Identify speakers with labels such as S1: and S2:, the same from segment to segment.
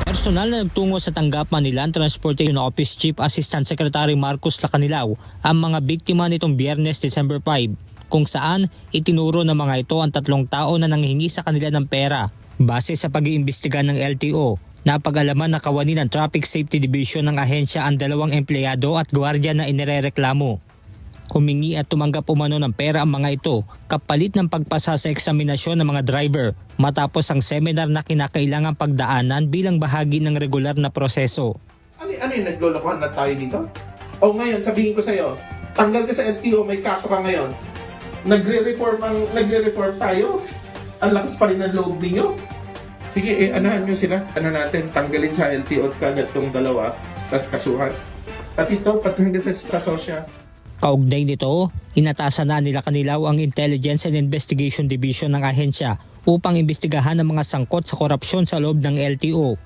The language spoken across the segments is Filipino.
S1: Personal na nagtungo sa tanggapan ni Land Transportation Office Chief Assistant Secretary Marcos Lacanilao ang mga biktima nitong Biyernes, December 5, kung saan itinuro ng mga ito ang 3 tao na nanghingi sa kanila ng pera. Base sa pag-iimbestiga ng LTO, napag-alaman na kawani ng Traffic Safety Division ng ahensya ang 2 empleyado at gwardiya na inirereklamo. Humingi at tumanggap umano ng pera ang mga ito kapalit ng pagpasa sa eksaminasyon ng mga driver matapos ang seminar na kinakailangang pagdaanan bilang bahagi ng regular na proseso.
S2: Ano yung naglolokohan na tayo dito? O ngayon, sabihin ko sa'yo, tanggal ka sa LTO, may kaso ka ngayon. Nagre-reform tayo? Ang lakas pa rin ng loob ninyo? Sige, anahan nyo sila. Natin, tanggalin sa LTO at kagad tong 2, tas kasuhan. At ito, patanggal sa sosya.
S1: Kaugnay nito, inatasan na nila Lacanilao ang Intelligence and Investigation Division ng ahensya upang imbestigahan ang mga sangkot sa korupsyon sa loob ng LTO.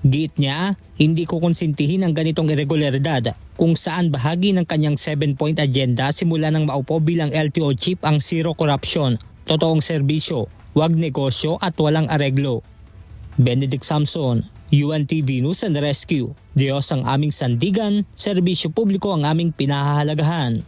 S1: Giit niya, hindi kukonsintihin ang ganitong irregularidad kung saan bahagi ng kanyang 7-point agenda simula nang maupo bilang LTO chief ang zero corruption, totoong serbisyo, wag negosyo at walang areglo. Benedict Samson, UNTV News and Rescue. Diyos ang aming sandigan, serbisyo publiko ang aming pinahahalagahan.